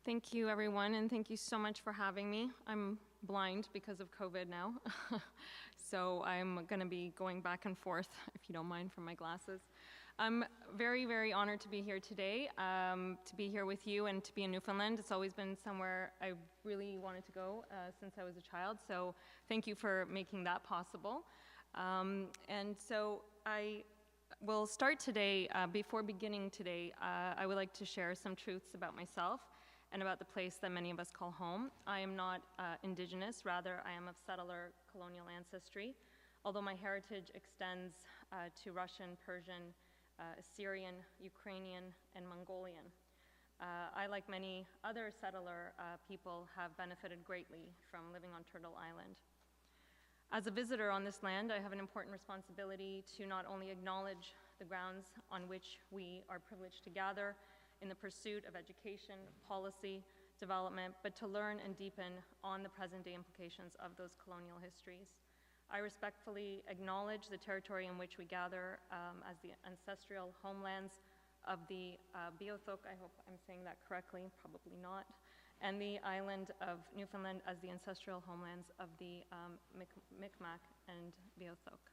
Thank you, everyone, and thank you so much for having me. I'm blind because of COVID now, so I'm going to be going back and forth, if you don't mind, from my glasses. I'm very, very honored to be here today, to be here with you and to be in Newfoundland. It's always been somewhere I really wanted to go since I was a child, so thank you for making that possible. And so I will start today. Before beginning today, I would like to share some truths about myself and about the place that many of us call home. I am not Indigenous, rather I am of settler colonial ancestry, although my heritage extends to Russian, Persian, Assyrian, Ukrainian, and Mongolian. I, like many other settler people, have benefited greatly from living on Turtle Island. As a visitor on this land, I have an important responsibility to not only acknowledge the grounds on which we are privileged to gather in the pursuit of education, policy, development, but to learn and deepen on the present-day implications of those colonial histories. I respectfully acknowledge the territory in which we gather as the ancestral homelands of the Beothuk, I hope I'm saying that correctly, probably not, and the island of Newfoundland as the ancestral homelands of the Mi'kmaq and Beothuk.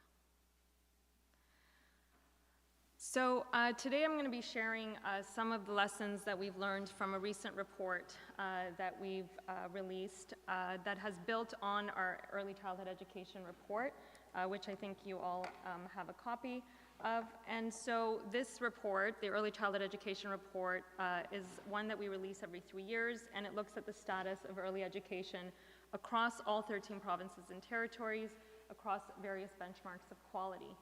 So today I'm going to be sharing some of the lessons that we've learned from a recent report that we've released that has built on our early childhood education report, which I think you all have a copy of. And so this report, the early childhood education report, is one that we release every 3 years, and it looks at the status of early education across all 13 provinces and territories, across various benchmarks of quality.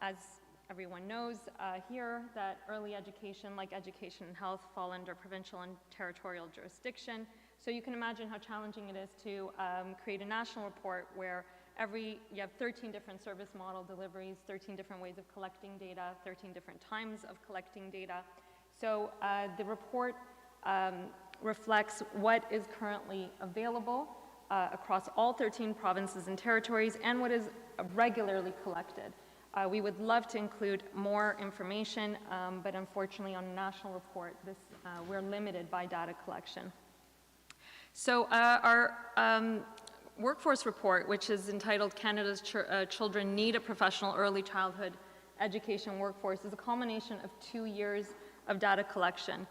As everyone knows here that early education, like education and health, fall under provincial and territorial jurisdiction. So you can imagine how challenging it is to create a national report where you have 13 different service model deliveries, 13 different ways of collecting data, 13 different times of collecting data. So the report reflects what is currently available across all 13 provinces and territories and what is regularly collected. We would love to include more information, but unfortunately on a national report, we're limited by data collection. So our workforce report, which is entitled Canada's Children Need a Professional Early Childhood Education Workforce, is a culmination of 2 years of data collection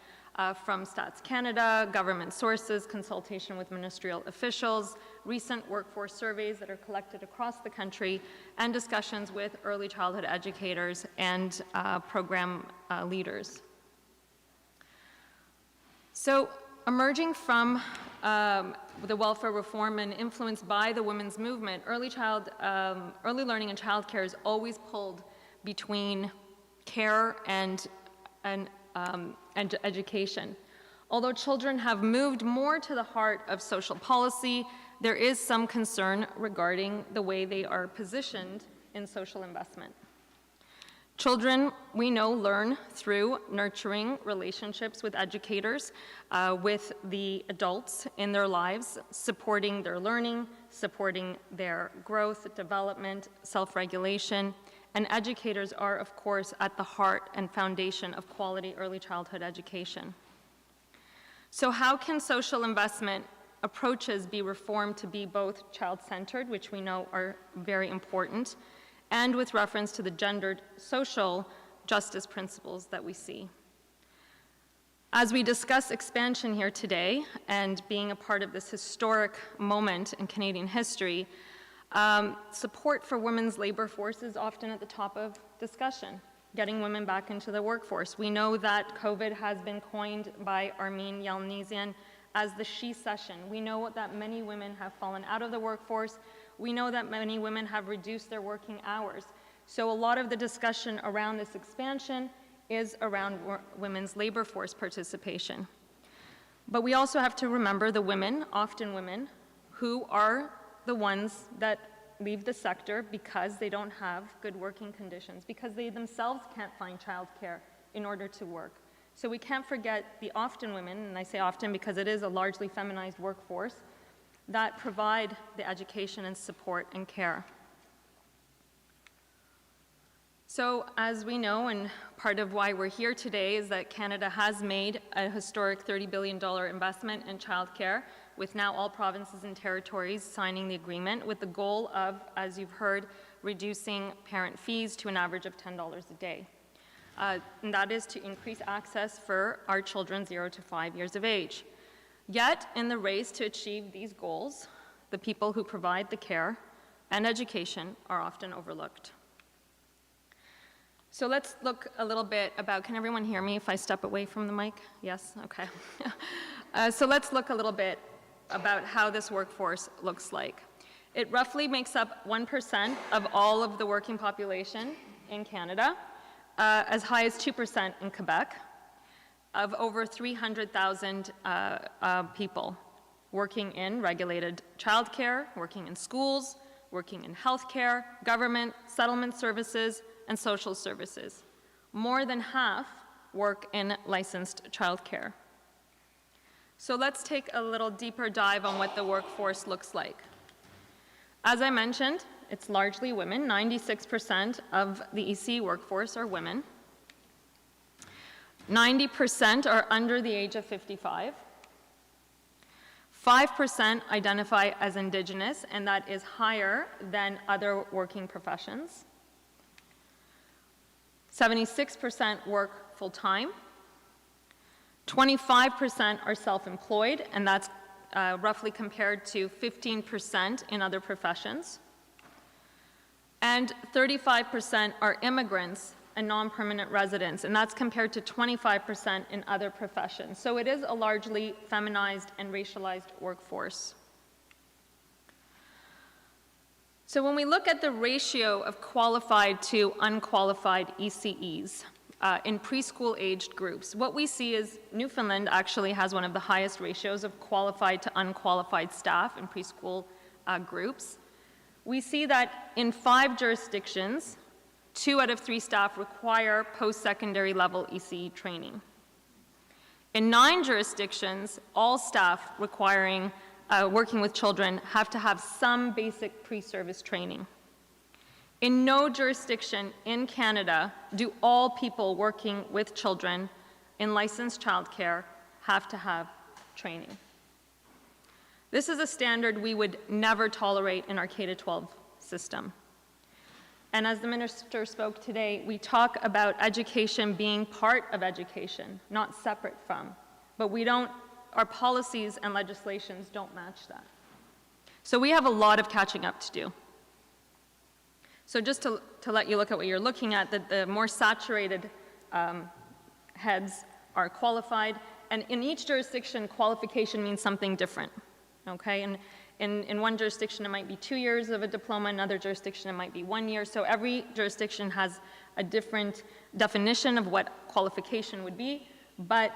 from Stats Canada, government sources, consultation with ministerial officials, recent workforce surveys that are collected across the country, and discussions with early childhood educators and program leaders. So, emerging from the welfare reform and influenced by the women's movement, early learning and childcare is always pulled between care and education. Although children have moved more to the heart of social policy, there is some concern regarding the way they are positioned in social investment. Children, we know, learn through nurturing relationships with educators, with the adults in their lives, supporting their learning, supporting their growth, development, self-regulation, and educators are, of course, at the heart and foundation of quality early childhood education. So how can social investment approaches be reformed to be both child-centered, which we know are very important, and with reference to the gendered social justice principles that we see? As we discuss expansion here today, and being a part of this historic moment in Canadian history, support for women's labor force is often at the top of discussion, getting women back into the workforce. We know that COVID has been coined by Armin Yalnizyan as the she session. We know that many women have fallen out of the workforce. We know that many women have reduced their working hours. So a lot of the discussion around this expansion is around women's labor force participation. But we also have to remember the women, often women, who are the ones that leave the sector because they don't have good working conditions, because they themselves can't find childcare in order to work. So we can't forget the often women, and I say often because it is a largely feminized workforce, that provide the education and support and care. So as we know, and part of why we're here today is that Canada has made a historic $30 billion investment in childcare, with now all provinces and territories signing the agreement with the goal of, as you've heard, reducing parent fees to an average of $10 a day. And that is to increase access for our children 0 to 5 years of age. Yet, in the race to achieve these goals, the people who provide the care and education are often overlooked. So let's look a little bit about, can everyone hear me if I step away from the mic? Yes, okay. So let's look a little bit about how this workforce looks like. It roughly makes up 1% of all of the working population in Canada, as high as 2% in Quebec, of over 300,000 people working in regulated childcare, working in schools, working in healthcare, government, settlement services, and social services. More than half work in licensed childcare. So let's take a little deeper dive on what the workforce looks like. As I mentioned, it's largely women. 96% of the ECE workforce are women. 90% are under the age of 55. 5% identify as Indigenous, and that is higher than other working professions. 76% work full-time. 25% are self-employed, and that's roughly compared to 15% in other professions. And 35% are immigrants and non-permanent residents, and that's compared to 25% in other professions. So it is a largely feminized and racialized workforce. So when we look at the ratio of qualified to unqualified ECEs in preschool-aged groups, what we see is Newfoundland actually has one of the highest ratios of qualified to unqualified staff in preschool groups. We see that in 5 jurisdictions, 2 out of 3 staff require post-secondary level ECE training. In 9 jurisdictions, all staff requiring working with children have to have some basic pre-service training. In no jurisdiction in Canada do all people working with children in licensed childcare have to have training. This is a standard we would never tolerate in our K-12 system. And as the minister spoke today, we talk about education being part of education, not separate from. But our policies and legislations don't match that. So we have a lot of catching up to do. So just to let you look at what you're looking at, the more saturated heads are qualified, and in each jurisdiction, qualification means something different, okay? And in one jurisdiction, it might be 2 years of a diploma, in another jurisdiction, it might be 1 year. So every jurisdiction has a different definition of what qualification would be, but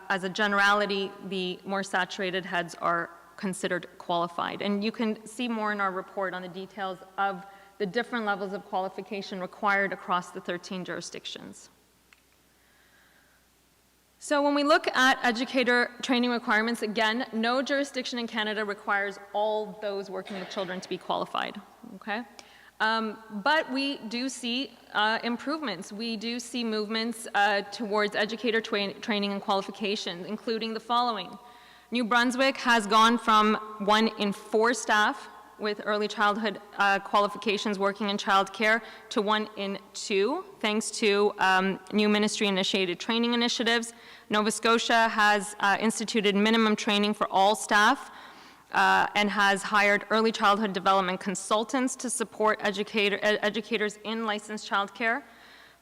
as a generality, the more saturated heads are considered qualified. And you can see more in our report on the details of the different levels of qualification required across the 13 jurisdictions. So when we look at educator training requirements, again, no jurisdiction in Canada requires all those working with children to be qualified, okay? But we do see improvements. We do see movements towards educator training and qualifications, including the following. New Brunswick has gone from 1 in 4 staff with early childhood qualifications working in childcare to 1 in 2, thanks to new ministry-initiated training initiatives. Nova Scotia has instituted minimum training for all staff and has hired early childhood development consultants to support educators in licensed childcare.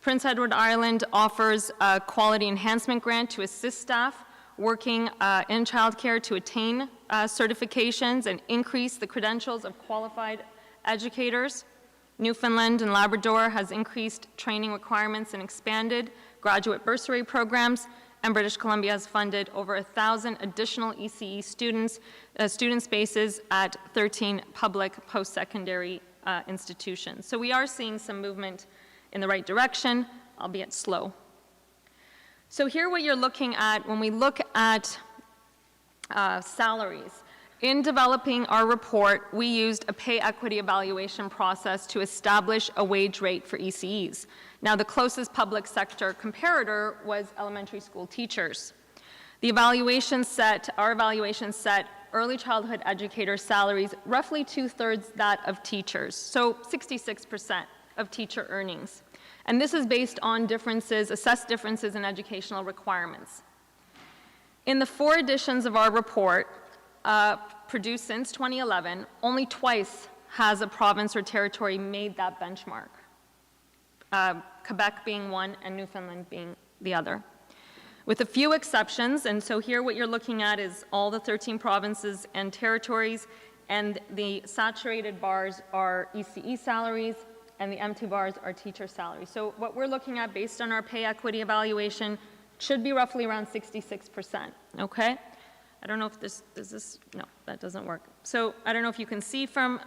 Prince Edward Island offers a quality enhancement grant to assist staff working in childcare to attain certifications and increase the credentials of qualified educators. Newfoundland and Labrador has increased training requirements and expanded graduate bursary programs, and British Columbia has funded over 1,000 additional ECE student spaces at 13 public post-secondary institutions. So we are seeing some movement in the right direction, albeit slow. So here what you're looking at, when we look at salaries, In developing our report, we used a pay equity evaluation process to establish a wage rate for ECEs. Now, the closest public sector comparator was elementary school teachers. Our evaluation set early childhood educator salaries roughly 2/3 that of teachers, so 66% of teacher earnings. And this is based on assessed differences in educational requirements. In the 4 editions of our report, produced since 2011, only twice has a province or territory made that benchmark, Quebec being one and Newfoundland being the other. With a few exceptions, and so here what you're looking at is all the 13 provinces and territories, and the saturated bars are ECE salaries, and the empty bars are teacher salaries. So what we're looking at based on our pay equity evaluation should be roughly around 66%, okay? I don't know if no, that doesn't work. So I don't know if you can see from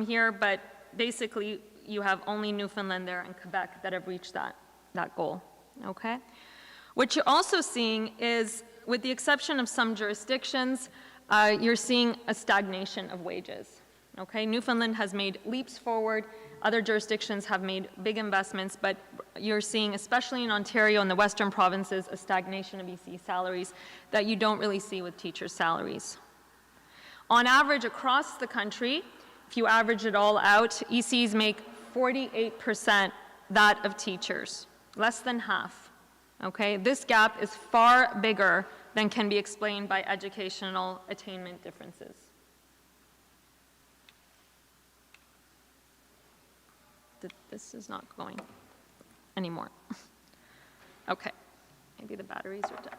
here, but basically you have only Newfoundland there and Quebec that have reached that goal, okay? What you're also seeing is, with the exception of some jurisdictions, you're seeing a stagnation of wages, okay? Newfoundland has made leaps forward. Other jurisdictions have made big investments, but you're seeing, especially in Ontario and the western provinces, a stagnation of EC salaries that you don't really see with teacher salaries. On average, across the country, if you average it all out, ECs make 48% that of teachers, less than half. Okay, this gap is far bigger than can be explained by educational attainment differences. This is not going anymore. Okay, maybe the batteries are dead.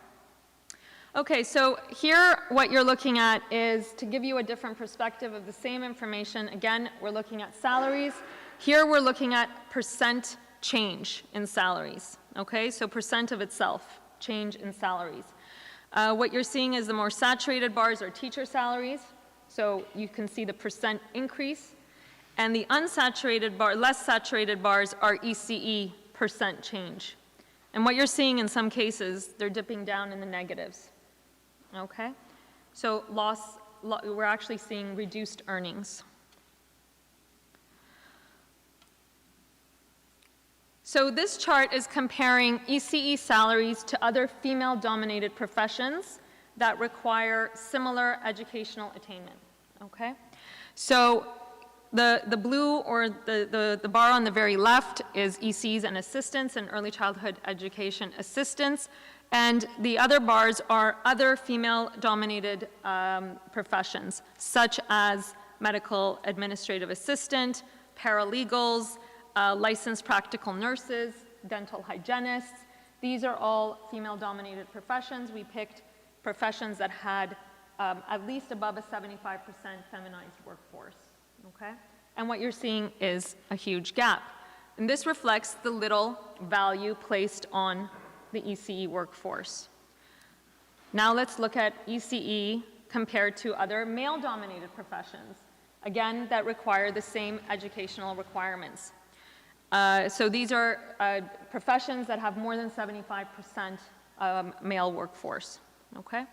Okay, so here what you're looking at is to give you a different perspective of the same information. Again, we're looking at salaries. Here we're looking at percent change in salaries. Okay, so percent of itself, change in salaries. What you're seeing is the more saturated bars are teacher salaries, so you can see the percent increase, and the unsaturated less saturated bars are ECE percent change. And what you're seeing in some cases, they're dipping down in the negatives. Okay, so we're actually seeing reduced earnings. So this chart is comparing ECE salaries to other female-dominated professions that require similar educational attainment, okay? So the blue or the bar on the very left is ECs and assistants and early childhood education assistants, and the other bars are other female-dominated professions, such as medical administrative assistant, paralegals, licensed practical nurses, dental hygienists. These are all female-dominated professions. We picked professions that had at least above a 75% feminized workforce, okay? And what you're seeing is a huge gap. And this reflects the little value placed on the ECE workforce. Now let's look at ECE compared to other male-dominated professions, again, that require the same educational requirements. So these are professions that have more than 75% male workforce, okay?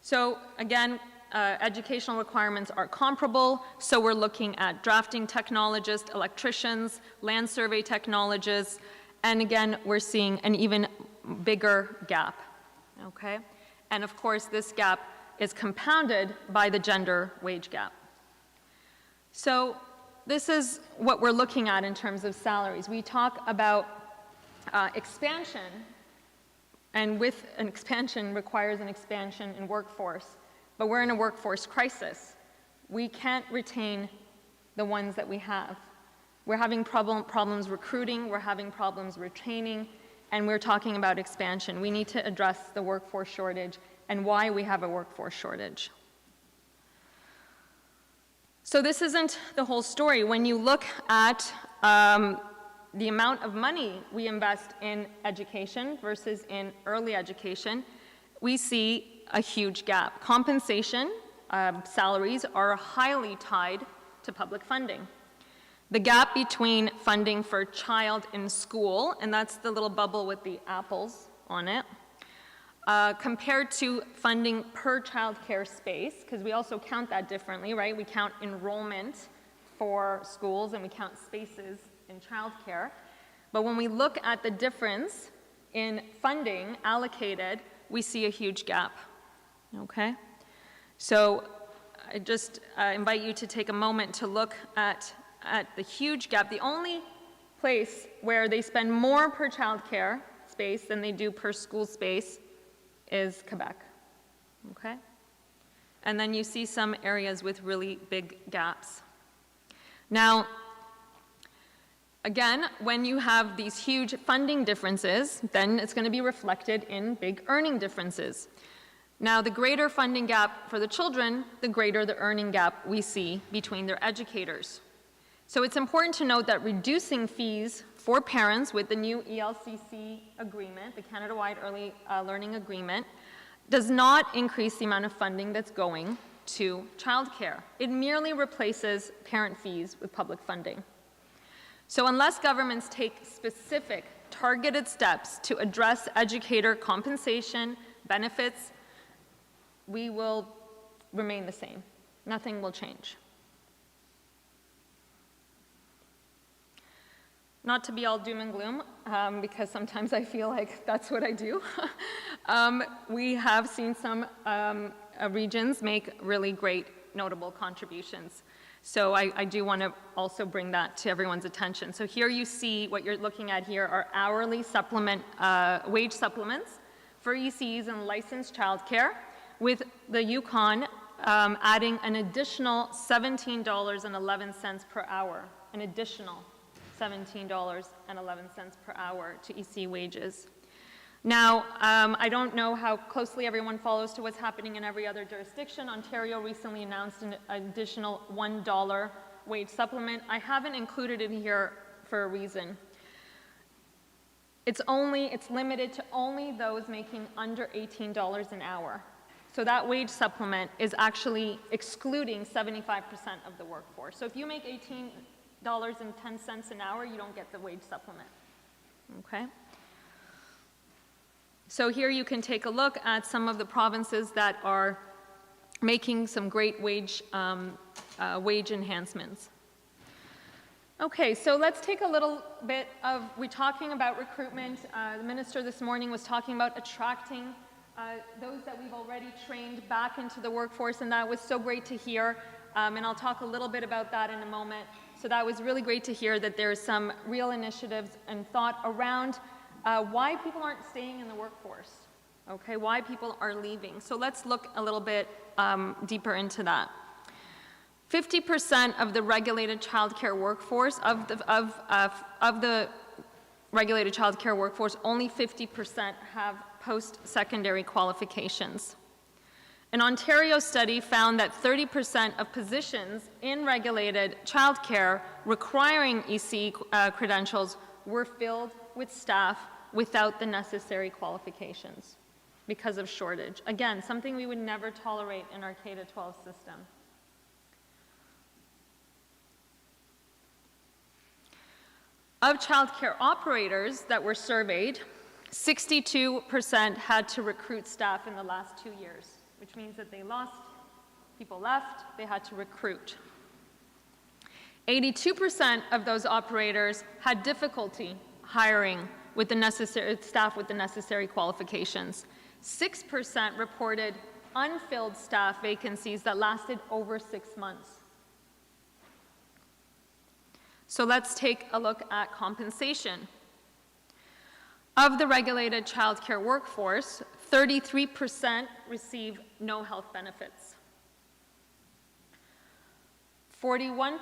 So again, educational requirements are comparable, so we're looking at drafting technologists, electricians, land survey technologists, and again, we're seeing an even bigger gap, okay? And of course, this gap is compounded by the gender wage gap. So this is what we're looking at in terms of salaries. We talk about expansion, and with an expansion requires an expansion in workforce, but we're in a workforce crisis. We can't retain the ones that we have. We're having problems recruiting, we're having problems retaining, and we're talking about expansion. We need to address the workforce shortage and why we have a workforce shortage. So this isn't the whole story. When you look at the amount of money we invest in education versus in early education, we see a huge gap. Compensation, salaries are highly tied to public funding. The gap between funding for a child in school, and that's the little bubble with the apples on it, compared to funding per childcare space, because we also count that differently, right? We count enrollment for schools and we count spaces in childcare. But when we look at the difference in funding allocated, we see a huge gap, okay? So I just invite you to take a moment to look at the huge gap. The only place where they spend more per childcare space than they do per school space is Quebec, okay? And then you see some areas with really big gaps. Now, again, when you have these huge funding differences, then it's going to be reflected in big earning differences. Now, the greater funding gap for the children, the greater the earning gap we see between their educators. So it's important to note that reducing fees for parents with the new ELCC agreement, the Canada-wide Early Learning Agreement, does not increase the amount of funding that's going to childcare. It merely replaces parent fees with public funding. So unless governments take specific, targeted steps to address educator compensation, benefits, we will remain the same. Nothing will change. Not to be all doom and gloom, because sometimes I feel like that's what I do. We have seen some regions make really great, notable contributions. So I do want to also bring that to everyone's attention. So here you see what you're looking at here are hourly supplement, wage supplements for ECEs and licensed childcare, with the Yukon adding an additional $17.11 per hour, an additional $17.11 per hour to EC wages. Now, I don't know how closely everyone follows to what's happening in every other jurisdiction. Ontario recently announced an additional $1 wage supplement. I haven't included it here for a reason. It's limited to only those making under $18 an hour. So that wage supplement is actually excluding 75% of the workforce. So if you make $18.10 an hour, you don't get the wage supplement, okay? So here you can take a look at some of the provinces that are making some great wage enhancements. Okay, so let's take a little bit of, we're talking about recruitment. The minister this morning was talking about attracting those that we've already trained back into the workforce, and that was so great to hear. And I'll talk a little bit about that in a moment. So that was really great to hear that there's some real initiatives and thought around why people aren't staying in the workforce, okay, why people are leaving. So let's look a little bit deeper into that. 50% of the regulated childcare workforce, of the regulated childcare workforce, only 50% have post-secondary qualifications. An Ontario study found that 30% of positions in regulated childcare requiring EC credentials were filled with staff without the necessary qualifications because of shortage. Again, something we would never tolerate in our K-12 system. Of childcare operators that were surveyed, 62% had to recruit staff in the last 2 years, which means that people left, they had to recruit. 82% of those operators had difficulty hiring with the necessary staff with the necessary qualifications. 6% reported unfilled staff vacancies that lasted over 6 months. So let's take a look at compensation. Of the regulated childcare workforce, 33% receive no health benefits. 41%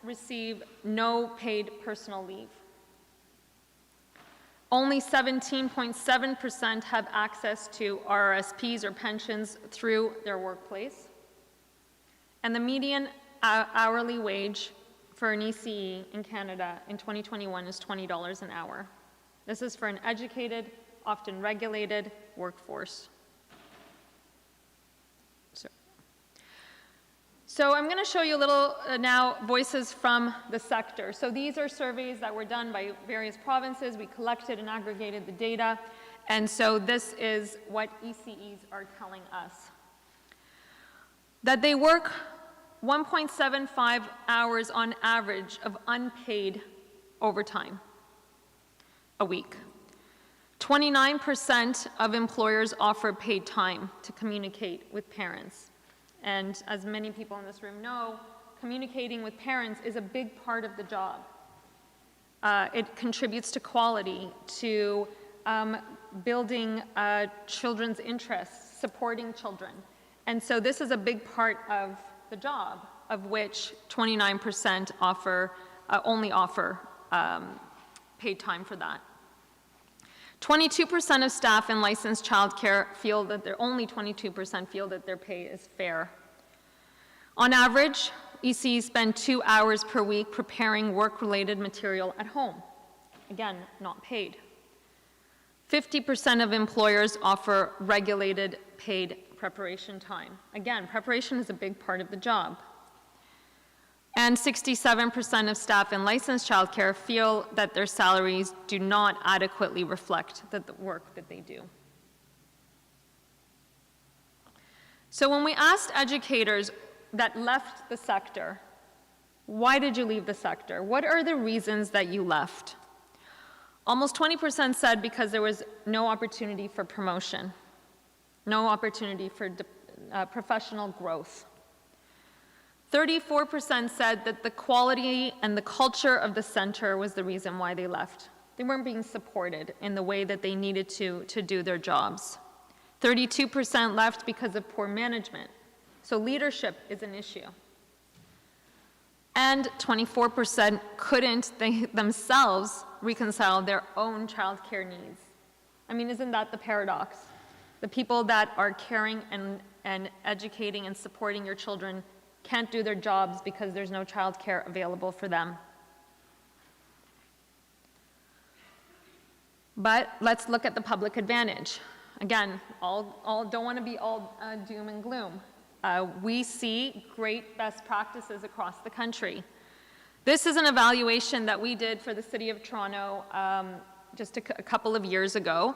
receive no paid personal leave. Only 17.7% have access to RRSPs or pensions through their workplace. And the median hourly wage for an ECE in Canada in 2021 is $20 an hour. This is for an educated, often regulated workforce. So I'm going to show you a little now voices from the sector. So these are surveys that were done by various provinces. We collected and aggregated the data. And so this is what ECEs are telling us. That they work 1.75 hours on average of unpaid overtime a week. 29% of employers offer paid time to communicate with parents. And as many people in this room know, communicating with parents is a big part of the job. It contributes to quality, to building children's interests, supporting children. And so this is a big part of the job, of which 29% only offer paid time for that. 22% of staff in licensed childcare feel that only 22% feel that their pay is fair. On average, ECs spend 2 hours per week preparing work-related material at home. Again, not paid. 50% of employers offer regulated paid preparation time. Again, preparation is a big part of the job. And 67% of staff in licensed childcare feel that their salaries do not adequately reflect the work that they do. So when we asked educators that left the sector, why did you leave the sector? What are the reasons that you left? Almost 20% said because there was no opportunity for promotion, no opportunity for professional growth. 34% said that the quality and the culture of the center was the reason why they left. They weren't being supported in the way that they needed to do their jobs. 32% left because of poor management. So leadership is an issue. And 24% couldn't themselves reconcile their own childcare needs. I mean, isn't that the paradox? The people that are caring and educating and supporting your children can't do their jobs because there's no childcare available for them. But let's look at the public advantage. Again, don't want to be all doom and gloom. We see great best practices across the country. This is an evaluation that we did for the City of Toronto just a couple of years ago.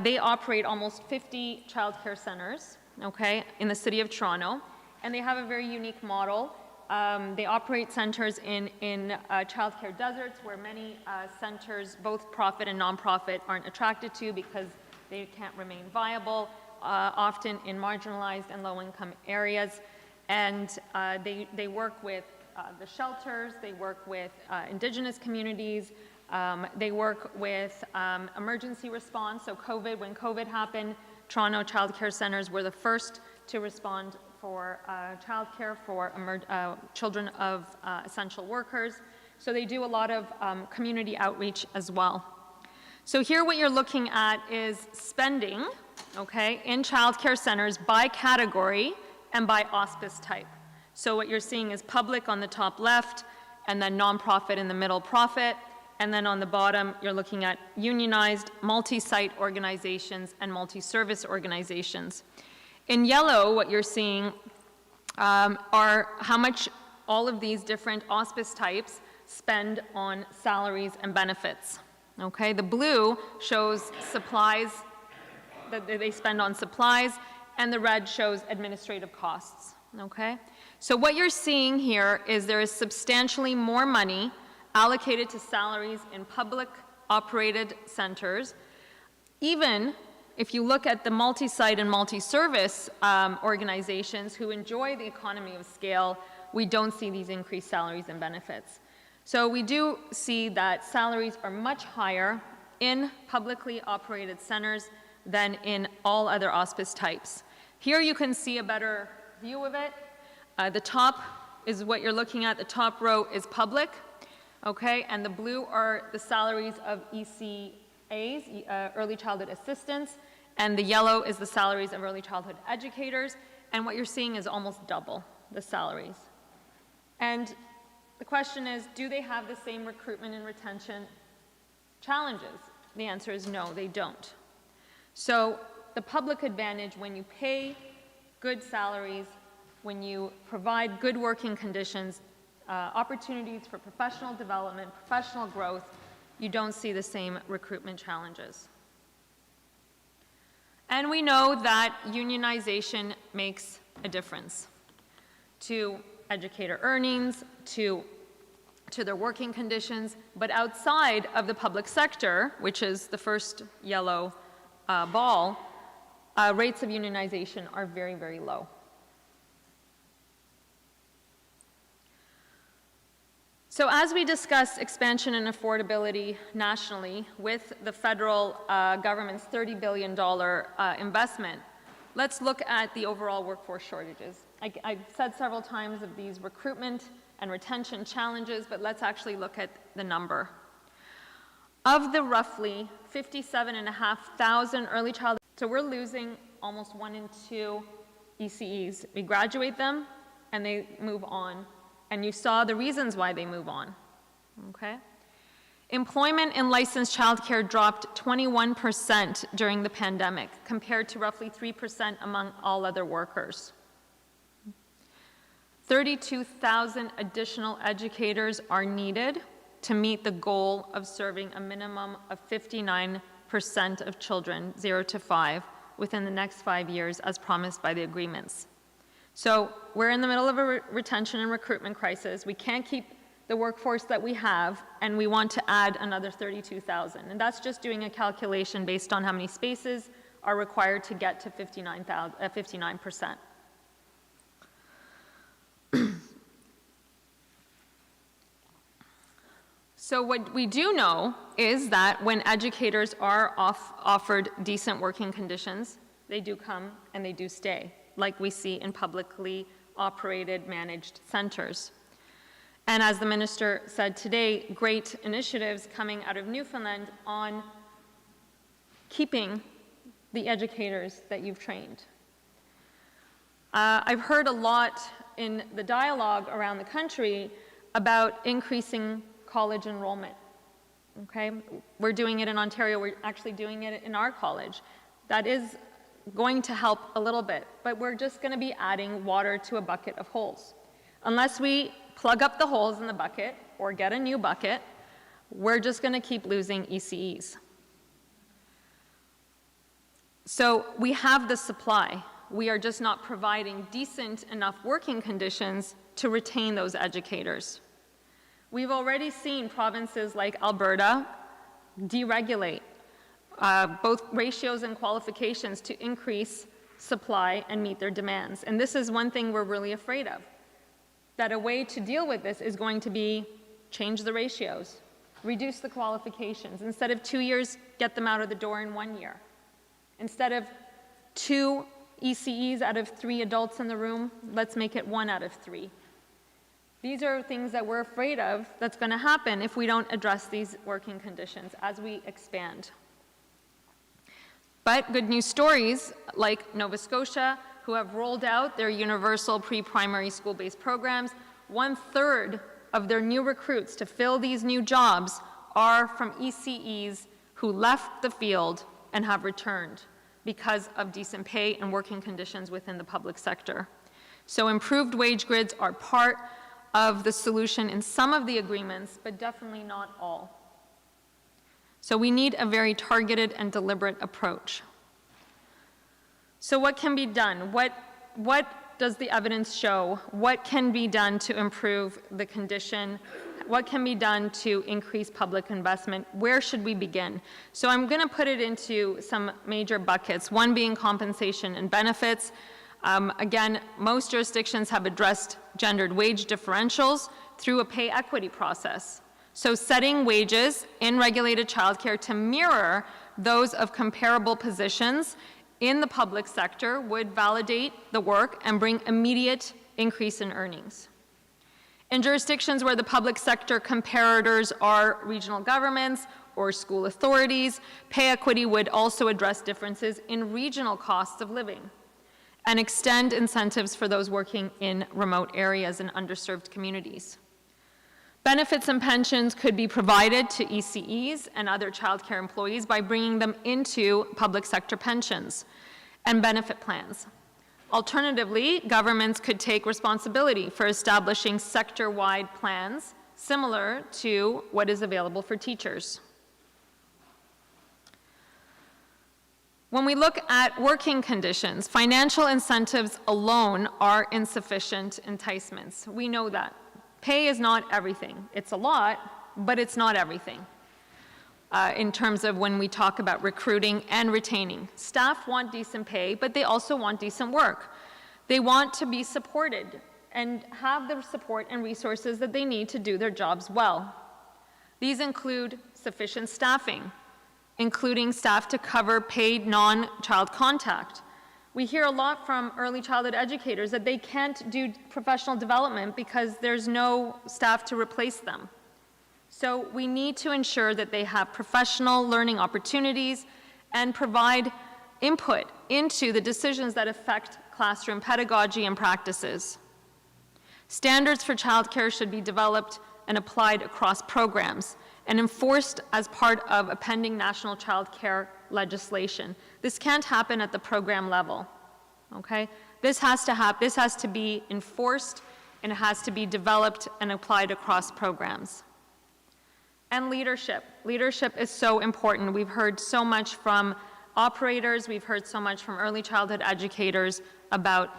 They operate almost 50 childcare centers, okay, in the City of Toronto, and they have a very unique model. They operate centers in childcare deserts where many centers, both profit and nonprofit, aren't attracted to because they can't remain viable, often in marginalized and low-income areas. And they work with the shelters, they work with Indigenous communities, they work with emergency response. So when COVID happened, Toronto childcare centers were the first to respond for childcare for children of essential workers. So they do a lot of community outreach as well. So here what you're looking at is spending, okay, in childcare centers by category and by auspice type. So what you're seeing is public on the top left, and then nonprofit in the middle, profit, and then on the bottom you're looking at unionized, multi-site organizations and multi-service organizations. In yellow, what you're seeing are how much all of these different auspice types spend on salaries and benefits. Okay, the blue shows supplies, that they spend on supplies, and the red shows administrative costs. Okay, so what you're seeing here is there is substantially more money allocated to salaries in public operated centers, even if you look at the multi-site and multi-service organizations who enjoy the economy of scale, we don't see these increased salaries and benefits. So we do see that salaries are much higher in publicly operated centers than in all other auspice types. Here you can see a better view of it. The top is what you're looking at. The top row is public, okay, and the blue are the salaries of ECEs, early childhood assistants, and the yellow is the salaries of early childhood educators, and what you're seeing is almost double the salaries. And the question is, do they have the same recruitment and retention challenges? The answer is no, they don't. So the public advantage, when you pay good salaries, when you provide good working conditions, opportunities for professional development, professional growth, you don't see the same recruitment challenges. And we know that unionization makes a difference to educator earnings, to their working conditions, but outside of the public sector, which is the first yellow ball, rates of unionization are very, very low. So as we discuss expansion and affordability nationally with the federal government's $30 billion investment, let's look at the overall workforce shortages. I've said several times of these recruitment and retention challenges, but let's actually look at the number. Of the roughly 57,500 early childhood, so we're losing almost 1 in 2 ECEs. We graduate them and they move on. And you saw the reasons why they move on, okay? Employment in licensed childcare dropped 21% during the pandemic, compared to roughly 3% among all other workers. 32,000 additional educators are needed to meet the goal of serving a minimum of 59% of children 0 to 5 within the next 5 years as promised by the agreements. So we're in the middle of a retention and recruitment crisis. We can't keep the workforce that we have, and we want to add another 32,000. And that's just doing a calculation based on how many spaces are required to get to 59%. So what we do know is that when educators are offered decent working conditions, they do come and they do stay, like we see in publicly operated managed centers. And as the minister said today, great initiatives coming out of Newfoundland on keeping the educators that you've trained. I've heard a lot in the dialogue around the country about increasing college enrollment, okay? We're doing it in Ontario, we're actually doing it in our college. That is going to help a little bit, but we're just gonna be adding water to a bucket of holes. Unless we plug up the holes in the bucket or get a new bucket, we're just gonna keep losing ECEs. So we have the supply. We are just not providing decent enough working conditions to retain those educators. We've already seen provinces like Alberta deregulate both ratios and qualifications to increase supply and meet their demands. And this is one thing we're really afraid of, that a way to deal with this is going to be change the ratios, reduce the qualifications. Instead of 2 years, get them out of the door in 1 year. Instead of 2 ECEs out of 3 adults in the room, let's make it 1 out of 3. These are things that we're afraid of that's going to happen if we don't address these working conditions as we expand. But good news stories like Nova Scotia, who have rolled out their universal pre-primary school-based programs, 1/3 of their new recruits to fill these new jobs are from ECEs who left the field and have returned because of decent pay and working conditions within the public sector. So improved wage grids are part of the solution in some of the agreements, but definitely not all. So we need a very targeted and deliberate approach. So what can be done? What does the evidence show? What can be done to improve the condition? What can be done to increase public investment? Where should we begin? So I'm going to put it into some major buckets, one being compensation and benefits. Again, most jurisdictions have addressed gendered wage differentials through a pay equity process. So setting wages in regulated childcare to mirror those of comparable positions in the public sector would validate the work and bring immediate increase in earnings. In jurisdictions where the public sector comparators are regional governments or school authorities, pay equity would also address differences in regional costs of living and extend incentives for those working in remote areas and underserved communities. Benefits and pensions could be provided to ECEs and other childcare employees by bringing them into public sector pensions and benefit plans. Alternatively, governments could take responsibility for establishing sector-wide plans similar to what is available for teachers. When we look at working conditions, financial incentives alone are insufficient enticements. We know that. Pay is not everything. It's a lot, but it's not everything. In terms of when we talk about recruiting and retaining. Staff want decent pay, but they also want decent work. They want to be supported and have the support and resources that they need to do their jobs well. These include sufficient staffing, including staff to cover paid non-child contact. We hear a lot from early childhood educators that they can't do professional development because there's no staff to replace them. So we need to ensure that they have professional learning opportunities and provide input into the decisions that affect classroom pedagogy and practices. Standards for childcare should be developed and applied across programs and enforced as part of a pending national child care legislation. This can't happen at the program level, okay? This has to be enforced, and it has to be developed and applied across programs. And leadership. Leadership is so important. We've heard so much from operators, we've heard so much from early childhood educators about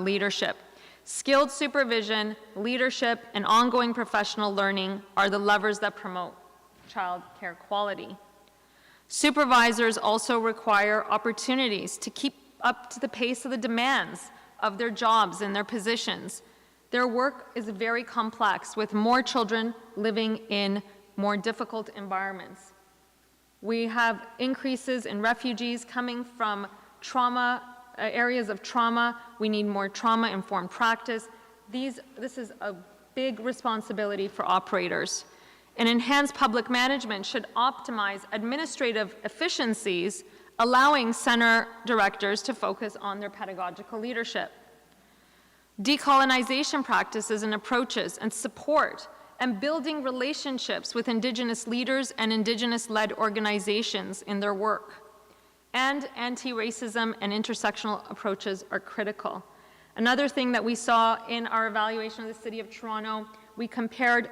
leadership. Skilled supervision, leadership, and ongoing professional learning are the levers that promote child care quality. Supervisors also require opportunities to keep up to the pace of the demands of their jobs and their positions. Their work is very complex, with more children living in more difficult environments. We have increases in refugees coming from trauma, areas of trauma. We need more trauma-informed practice. This is a big responsibility for operators. And enhanced public management should optimize administrative efficiencies, allowing center directors to focus on their pedagogical leadership. Decolonization practices and approaches and support and building relationships with Indigenous leaders and Indigenous-led organizations in their work. And anti-racism and intersectional approaches are critical. Another thing that we saw in our evaluation of the City of Toronto, we compared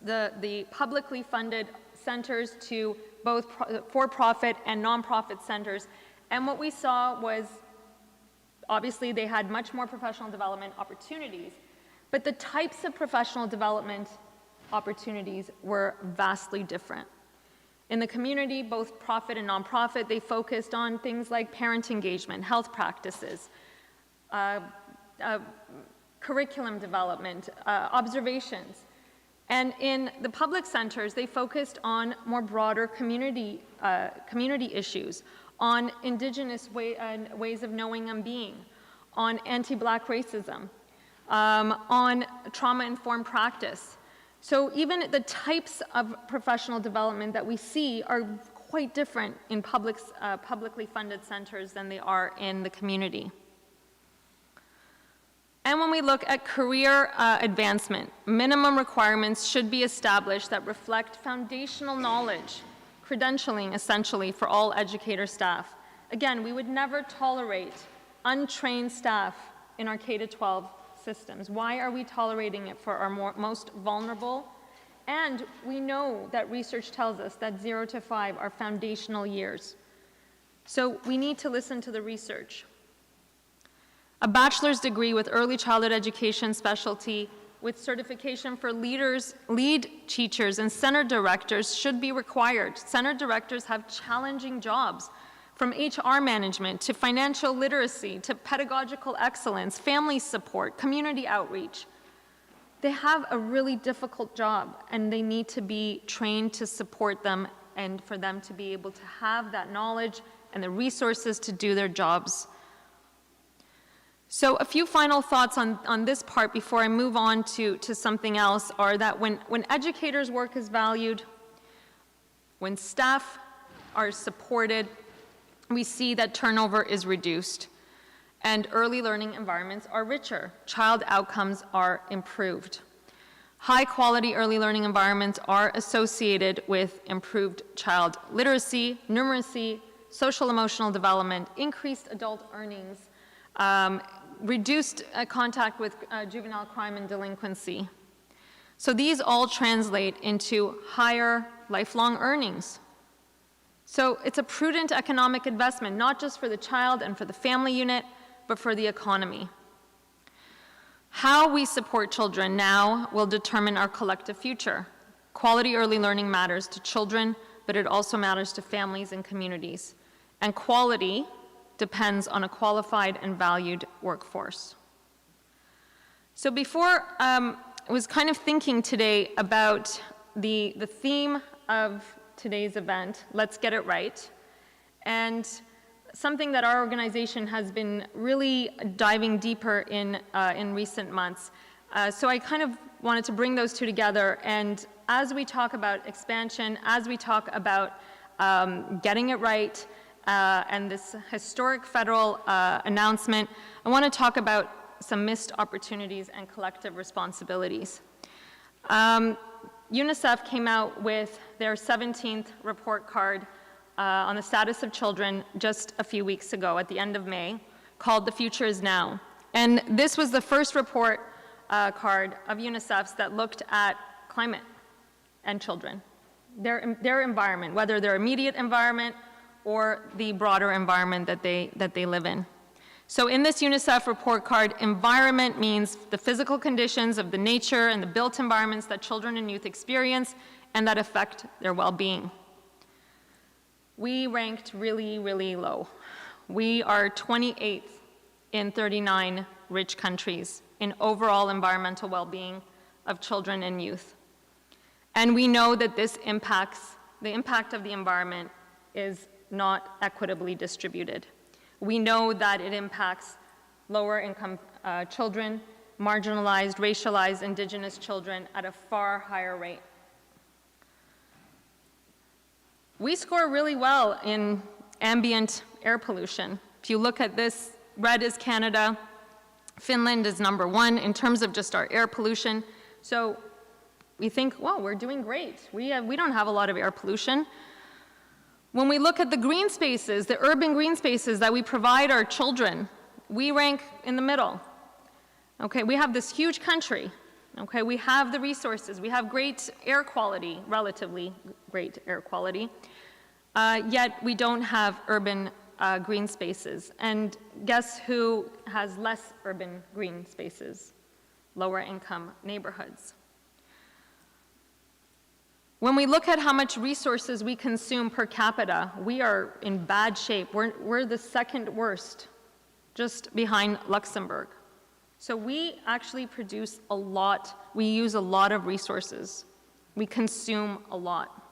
the publicly funded centers to both for-profit and non-profit centers. And what we saw was, obviously, they had much more professional development opportunities, but the types of professional development opportunities were vastly different. In the community, both profit and non-profit, they focused on things like parent engagement, health practices, curriculum development, observations. And in the public centers, they focused on more broader community issues, on Indigenous ways of knowing and being, on anti-Black racism, on trauma-informed practice. So even the types of professional development that we see are quite different in publicly funded centers than they are in the community. And when we look at career advancement, minimum requirements should be established that reflect foundational knowledge, credentialing essentially for all educator staff. Again, we would never tolerate untrained staff in our K-12 systems. Why are we tolerating it for our most vulnerable? And we know that research tells us that 0 to 5 are foundational years. So we need to listen to the research. A bachelor's degree with early childhood education specialty with certification for leaders, lead teachers, and center directors should be required. Center directors have challenging jobs, from HR management to financial literacy to pedagogical excellence, family support, community outreach. They have a really difficult job, and they need to be trained to support them and for them to be able to have that knowledge and the resources to do their jobs. So a few final thoughts on this part before I move on to something else are that when educators' work is valued, when staff are supported, we see that turnover is reduced and early learning environments are richer. Child outcomes are improved. High quality early learning environments are associated with improved child literacy, numeracy, social emotional development, increased adult earnings, reduced contact with juvenile crime and delinquency. So these all translate into higher lifelong earnings. So it's a prudent economic investment, not just for the child and for the family unit, but for the economy. How we support children now will determine our collective future. Quality early learning matters to children, but it also matters to families and communities. And quality depends on a qualified and valued workforce. So before, I was kind of thinking today about the theme of today's event, Let's Get It Right, and something that our organization has been really diving deeper in recent months. So I kind of wanted to bring those two together, and as we talk about expansion, as we talk about getting it right, and this historic federal announcement, I want to talk about some missed opportunities and collective responsibilities. UNICEF came out with their 17th report card on the status of children just a few weeks ago at the end of May, called The Future Is Now. And this was the first report card of UNICEF's that looked at climate and children, their environment, whether their immediate environment or the broader environment that they live in. So in this UNICEF report card, environment means the physical conditions of the nature and the built environments that children and youth experience and that affect their well-being. We ranked really, really low. We are 28th in 39 rich countries in overall environmental well-being of children and youth. And we know that the impact of the environment is not equitably distributed. We know that it impacts lower income children, marginalized, racialized, indigenous children at a far higher rate. We score really well in ambient air pollution. If you look at this, red is Canada, Finland is #1 in terms of just our air pollution. So we think, well, we're doing great. We don't have a lot of air pollution. When we look at the green spaces, the urban green spaces that we provide our children, we rank in the middle. Okay, we have this huge country. Okay, we have the resources. We have great air quality, relatively great air quality, yet we don't have urban green spaces. And guess who has less urban green spaces? Lower income neighborhoods. When we look at how much resources we consume per capita, we are in bad shape. We're the second worst, just behind Luxembourg. So we actually produce a lot. We use a lot of resources. We consume a lot.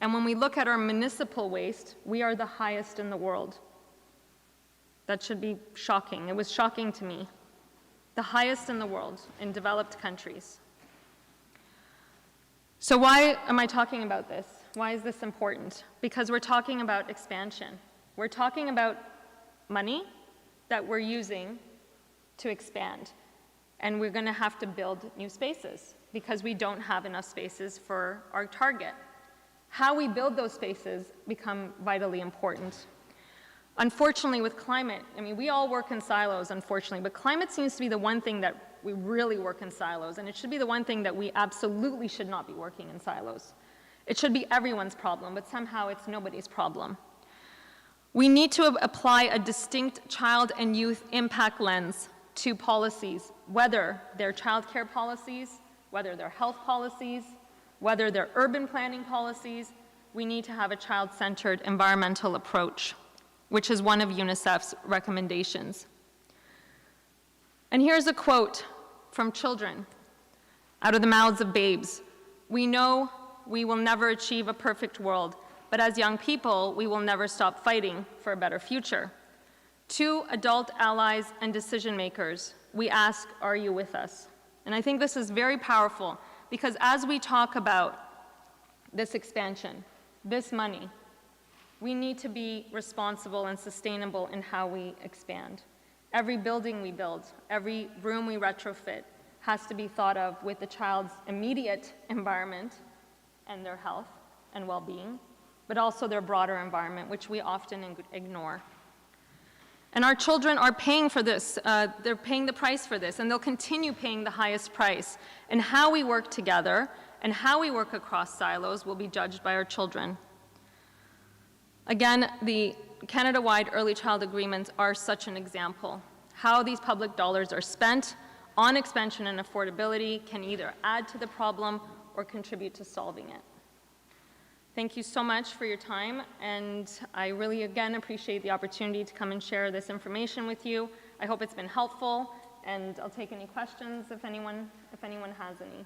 And when we look at our municipal waste, we are the highest in the world. That should be shocking. It was shocking to me. The highest in the world in developed countries. So why am I talking about this? Why is this important? Because we're talking about expansion. We're talking about money that we're using to expand. And we're going to have to build new spaces because we don't have enough spaces for our target. How we build those spaces become vitally important. Unfortunately, with climate, I mean, we all work in silos, unfortunately, but climate seems to be the one thing that we really work in silos, and it should be the one thing that we absolutely should not be working in silos. It should be everyone's problem, but somehow it's nobody's problem. We need to apply a distinct child and youth impact lens to policies, whether they're childcare policies, whether they're health policies, whether they're urban planning policies. We need to have a child-centered environmental approach, which is one of UNICEF's recommendations. And here's a quote from children out of the mouths of babes. We know we will never achieve a perfect world, but as young people, we will never stop fighting for a better future. To adult allies and decision makers, we ask, are you with us? And I think this is very powerful because as we talk about this expansion, this money, we need to be responsible and sustainable in how we expand. Every building we build, every room we retrofit has to be thought of with the child's immediate environment and their health and well-being, but also their broader environment, which we often ignore. And our children are paying for this. They're paying the price for this, and they'll continue paying the highest price. And how we work together and how we work across silos will be judged by our children. Again, the Canada-wide early child agreements are such an example. How these public dollars are spent on expansion and affordability can either add to the problem or contribute to solving it. Thank you so much for your time, and I really, again, appreciate the opportunity to come and share this information with you. I hope it's been helpful, and I'll take any questions if anyone has any.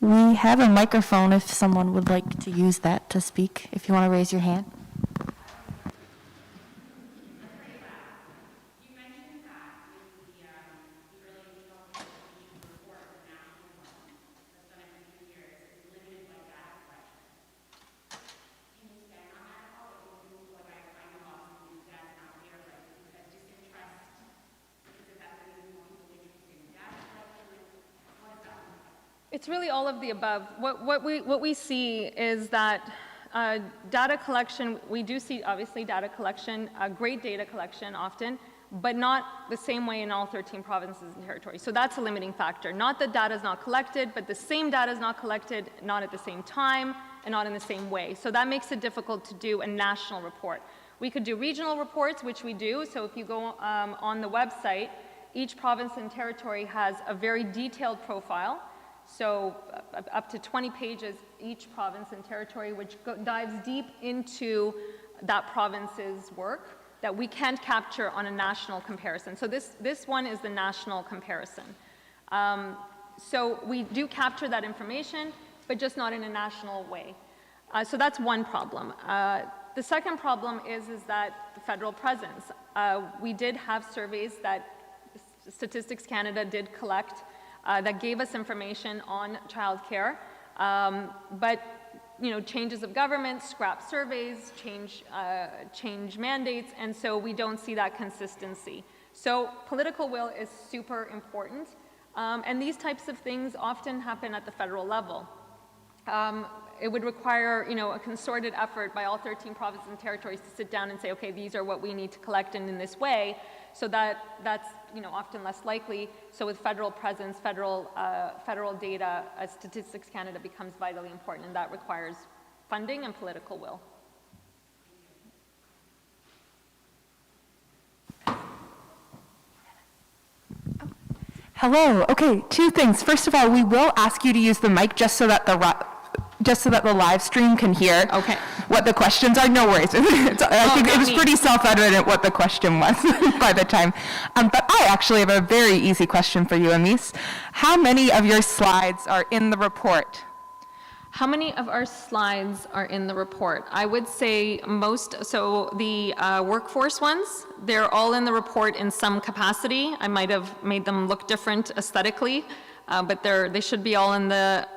We have a microphone if someone would like to use that to speak, if you want to raise your hand. You mentioned that with the early childhood education report, the national one, that's done every few years, is limited by data collection. Can you expand on that at all? Like I find a lot of these data out here, like a disinterest, is it that there is more people interested in data collection? What is that? It's really all of the above. What we see is that data collection, we do see obviously data collection, great data collection often, but not the same way in all 13 provinces and territories. So that's a limiting factor. Not that data is not collected, but the same data is not collected, not at the same time, and not in the same way. So that makes it difficult to do a national report. We could do regional reports, which we do. So if you go on the website, each province and territory has a very detailed profile. So up to 20 pages each province and territory, which dives deep into that province's work that we can't capture on a national comparison. So this one is the national comparison. So we do capture that information, but just not in a national way. So that's one problem. The second problem is that the federal presence. We did have surveys that Statistics Canada did collect that gave us information on childcare, but changes of government, scrap surveys, change mandates, and so we don't see that consistency. So political will is super important, and these types of things often happen at the federal level. It would require, a concerted effort by all 13 provinces and territories to sit down and say, okay, these are what we need to collect in this way. So that's often less likely. So with federal presence, federal data, Statistics Canada becomes vitally important, and that requires funding and political will. Hello. Okay, two things. First of all, we will ask you to use the mic just so that the live stream can hear what the questions are. No worries. I think it was pretty self-evident what the question was by the time. But I actually have a very easy question for you, Emis. How many of your slides are in the report? How many of our slides are in the report? I would say most, so the workforce ones, they're all in the report in some capacity. I might have made them look different aesthetically, but they should be all in the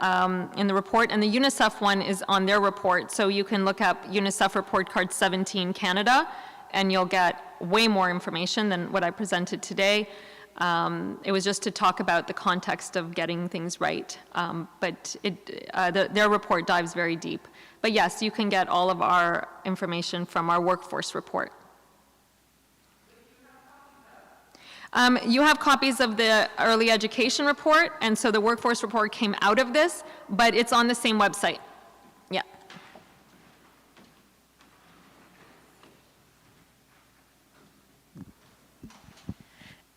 report. And the UNICEF one is on their report, so you can look up UNICEF Report Card 17 Canada, and you'll get way more information than what I presented today. It was just to talk about the context of getting things right, but their report dives very deep. But yes, you can get all of our information from our workforce report. You have copies of the early education report, and so the workforce report came out of this, but it's on the same website. Yeah.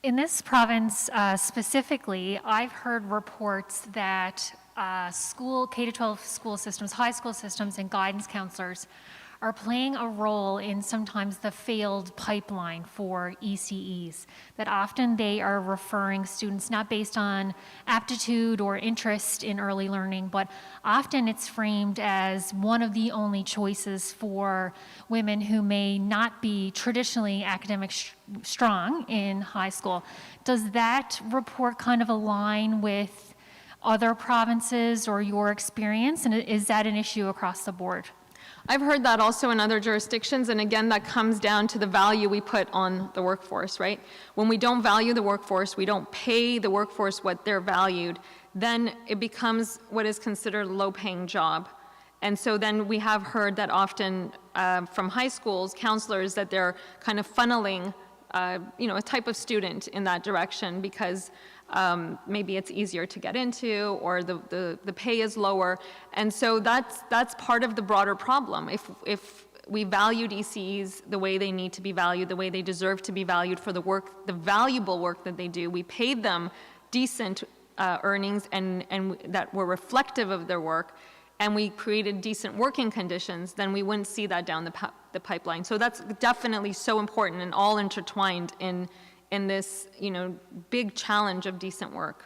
In this province specifically, I've heard reports that K-12 school systems, high school systems, and guidance counselors are playing a role in sometimes the failed pipeline for ECEs, that often they are referring students not based on aptitude or interest in early learning, but often it's framed as one of the only choices for women who may not be traditionally academic strong in high school. Does that report kind of align with other provinces or your experience, and is that an issue across the board? I've heard that also in other jurisdictions, and again, that comes down to the value we put on the workforce, right? When we don't value the workforce, we don't pay the workforce what they're valued, then it becomes what is considered a low-paying job. And so then we have heard that often from high schools, counselors, that they're kind of funneling a type of student in that direction because maybe it's easier to get into or the pay is lower. And so that's part of the broader problem. If we valued ECEs the way they need to be valued, the way they deserve to be valued for the work, the valuable work that they do, we paid them decent earnings and that were reflective of their work, and we created decent working conditions, then we wouldn't see that down the pipeline. So that's definitely so important and all intertwined in this, big challenge of decent work.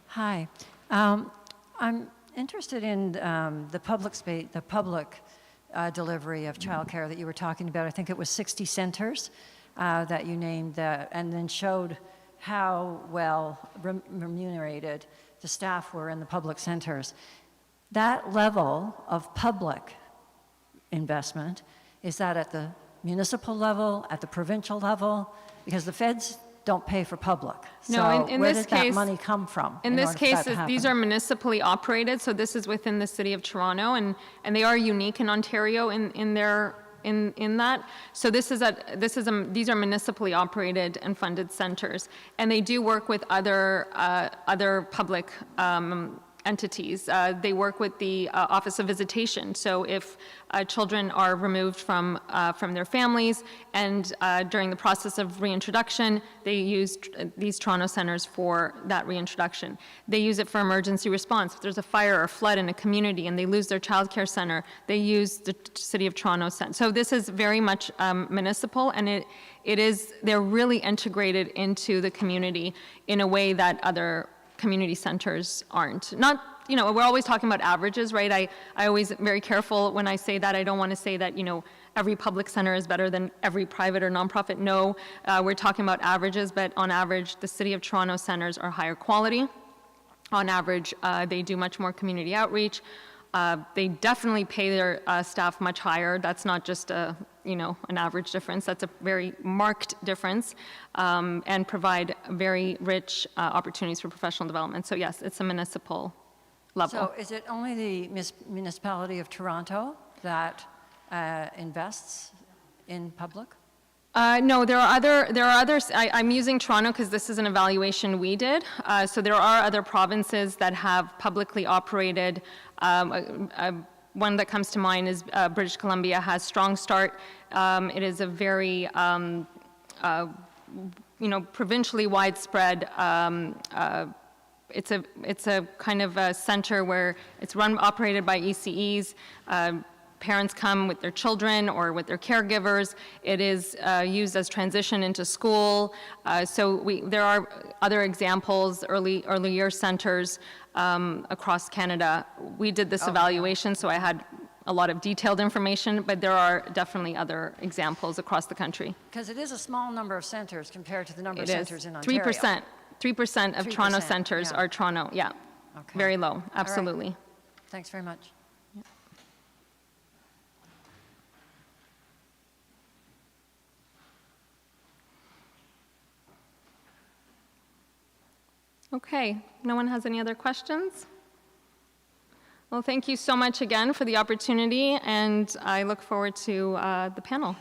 Hi. I'm interested in the public delivery of childcare that you were talking about. I think it was 60 centers that you named and then showed how well remunerated the staff were in the public centers. That level of public investment, is that at the municipal level, at the provincial level? Because the feds don't pay for public. No, so in where this did case, that money come from? In this case, these are happen? municipally operated, so this is within the City of Toronto, and they are unique in Ontario in that. So these are municipally operated and funded centers, and they do work with other public entities. They work with the Office of Visitation. So if children are removed from their families and during the process of reintroduction, they use these Toronto centers for that reintroduction. They use it for emergency response. If there's a fire or flood in a community and they lose their childcare center, they use the City of Toronto Center. So this is very much municipal, and they're really integrated into the community in a way that other community centers aren't. We're always talking about averages, right? I always very careful when I say that. I don't want to say that, every public center is better than every private or nonprofit. No, we're talking about averages, but on average, the City of Toronto centers are higher quality. On average, they do much more community outreach. They definitely pay their staff much higher. That's not just an average difference. That's a very marked difference, and provide very rich opportunities for professional development. So yes, it's a municipal level. So is it only the municipality of Toronto that invests in public? No, there are others. I'm using Toronto because this is an evaluation we did. So there are other provinces that have publicly operated. One that comes to mind is British Columbia has Strong Start. It is a very, provincially widespread. It's a kind of a center where it's operated by ECEs. Parents come with their children or with their caregivers. It is used as transition into school. There are other examples, early year centers across Canada. We did this evaluation, so I had a lot of detailed information, but there are definitely other examples across the country. Because it is a small number of centers compared to the number of centers in Ontario. 3% of Toronto 3%, centers yeah. are Toronto, yeah. Okay. Very low, absolutely. Right. Thanks very much. Okay, no one has any other questions? Well, thank you so much again for the opportunity, and I look forward to the panel.